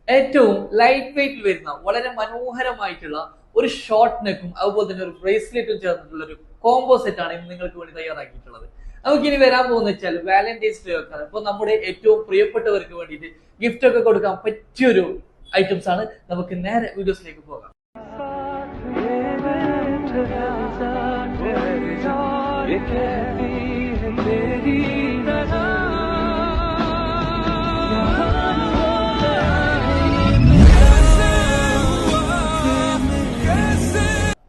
ഏറ്റവും ലൈറ്റ് വെയിറ്റിൽ വരുന്ന വളരെ മനോഹരമായിട്ടുള്ള ഒരു ഷോർട്ട് നെക്കും അതുപോലെ തന്നെ ഒരു ബ്രേസ്ലെറ്റും ചേർന്നിട്ടുള്ള ഒരു കോംബോ സെറ്റ് ആണ് ഇന്ന് നിങ്ങൾക്ക് വേണ്ടി തയ്യാറാക്കിയിട്ടുള്ളത്. നമുക്ക് ഇനി വരാൻ പോകുന്ന വെച്ചാൽ വാലന്റൈൻസ് ഡേ ഒക്കെ ഇപ്പൊ നമ്മുടെ ഏറ്റവും പ്രിയപ്പെട്ടവർക്ക് വേണ്ടിയിട്ട് ഗിഫ്റ്റ് ഒക്കെ കൊടുക്കാൻ പറ്റിയൊരു ഐറ്റംസ് ആണ്. നമുക്ക് നേരെ വീഡിയോസിലേക്ക് പോകാം.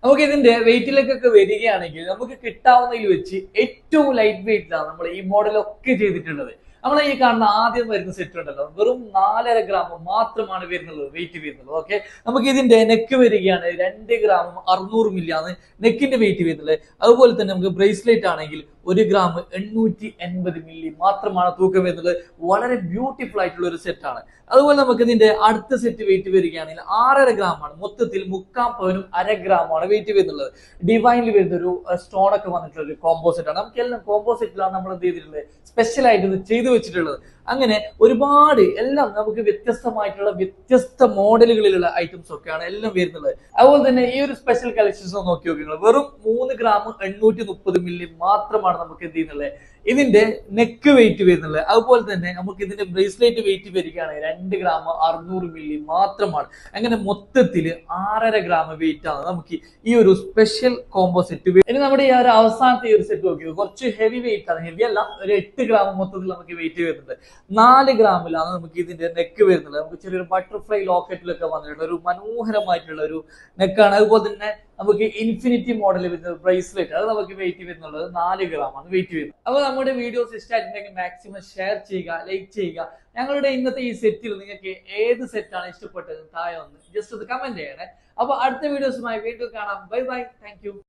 നമുക്ക് ഇതിന്റെ വെയിറ്റിലേക്കൊക്കെ വരികയാണെങ്കിൽ നമുക്ക് കിട്ടാവുന്നതിൽ വെച്ച് ഏറ്റവും ലൈറ്റ് വെയിറ്റിലാണ് നമ്മൾ ഈ മോഡലൊക്കെ ചെയ്തിട്ടുള്ളത്. നമ്മൾ ഈ കാണുന്ന ആദ്യം വരുന്ന സെറ്റ് ഉണ്ടല്ലോ, വെറും 4.5 ഗ്രാം മാത്രമാണ് വരുന്നത്, വെയിറ്റ് വരുന്നത്. ഓക്കെ, നമുക്ക് ഇതിന്റെ നെക്ക് വരികയാണ് 2 ഗ്രാം 600 മില്ലിയാണ് നെക്കിന്റെ വെയിറ്റ് വരുന്നത്. അതുപോലെ തന്നെ നമുക്ക് ബ്രേസ്ലെറ്റ് ആണെങ്കിൽ 1 ഗ്രാം 880 മില്ലി മാത്രമാണ് തൂക്കം വരുന്നത്. വളരെ ബ്യൂട്ടിഫുൾ ആയിട്ടുള്ള ഒരു സെറ്റ് ആണ്. അതുപോലെ നമുക്ക് ഇതിന്റെ അടുത്ത സെറ്റ് വെയിറ്റ് വരികയാണെങ്കിൽ 6.5 ഗ്രാം ആണ്. മൊത്തത്തിൽ 3/4 പവനും 1/2 ഗ്രാം ആണ് വെയിറ്റ് വരുന്നുള്ളത്. ഡിവൈനിൽ വരുന്ന ഒരു സ്റ്റോൺ ഒക്കെ വന്നിട്ടുള്ള ഒരു കോമ്പോസിറ്റ് ആണ്. നമുക്ക് എല്ലാം കോമ്പോസിറ്റിലാണ് നമ്മൾ എന്ത് ചെയ്തിട്ടുള്ളത്, സ്പെഷ്യൽ ആയിട്ട് ഇത് ചെയ്തു വെച്ചിട്ടുള്ളത്. അങ്ങനെ ഒരുപാട് എല്ലാം നമുക്ക് വ്യത്യസ്തമായിട്ടുള്ള വ്യത്യസ്ത മോഡലുകളിലുള്ള ഐറ്റംസ് ഒക്കെയാണ് എല്ലാം വരുന്നത്. അതുപോലെ തന്നെ ഈ ഒരു സ്പെഷ്യൽ കളക്ഷൻസ് നോക്കി നോക്കിയാൽ വെറും 3 ഗ്രാം 830 മില്ലി മാത്രമാണ് നമുക്ക് എന്ത് ചെയ്യുന്നത്, ഇതിന്റെ നെക്ക് വെയിറ്റ് വരുന്നത്. അതുപോലെ തന്നെ നമുക്ക് ഇതിന്റെ ബ്രേസ്ലെറ്റ് വെയിറ്റ് വരികയാണ് 2 ഗ്രാം 600 മില്ലി മാത്രമാണ്. അങ്ങനെ മൊത്തത്തിൽ 6.5 ഗ്രാം വെയിറ്റ് ആണ് നമുക്ക് ഈ ഒരു സ്പെഷ്യൽ കോംബോ സെറ്റ്. ഇനി നമ്മുടെ ഈ ഒരു അവസാനത്തെ ഈ ഒരു സെറ്റ് നോക്കിയോ, കുറച്ച് ഹെവി വെയിറ്റ് ആണ്. ഹെവി അല്ല, ഒരു 8 ഗ്രാം മൊത്തത്തിൽ നമുക്ക് വെയിറ്റ് വരുന്നത്. 4 ഗ്രാമിലാണ് നമുക്ക് ഇതിന്റെ നെക്ക് വരുന്നത്. നമുക്ക് ചെറിയൊരു ബട്ടർഫ്ലൈ ലോക്കറ്റിലൊക്കെ വന്നിട്ടുള്ള ഒരു മനോഹരമായിട്ടുള്ള ഒരു നെക്കാണ്. അതുപോലെ തന്നെ നമുക്ക് ഇൻഫിനിറ്റി മോഡൽ വരുന്ന ബ്രേസ്ലെറ്റ്, അത് നമുക്ക് വെയിറ്റ് വരുന്നുള്ളത് 4 ഗ്രാം ആണ് വെയിറ്റ് വരുന്നത്. അപ്പൊ നമ്മുടെ വീഡിയോസ് ഇഷ്ടമായിട്ടുണ്ടെങ്കിൽ മാക്സിമം ഷെയർ ചെയ്യുക, ലൈക്ക് ചെയ്യുക. ഞങ്ങളുടെ ഇന്നത്തെ ഈ സെറ്റിൽ നിങ്ങൾക്ക് ഏത് സെറ്റാണ് ഇഷ്ടപ്പെട്ടത് താഴെ ഒന്ന് ജസ്റ്റ് ഒന്ന് കമന്റ് ചെയ്യണേ. അപ്പൊ അടുത്ത വീഡിയോസുമായി വീണ്ടും കാണാം. Bye bye, thank you.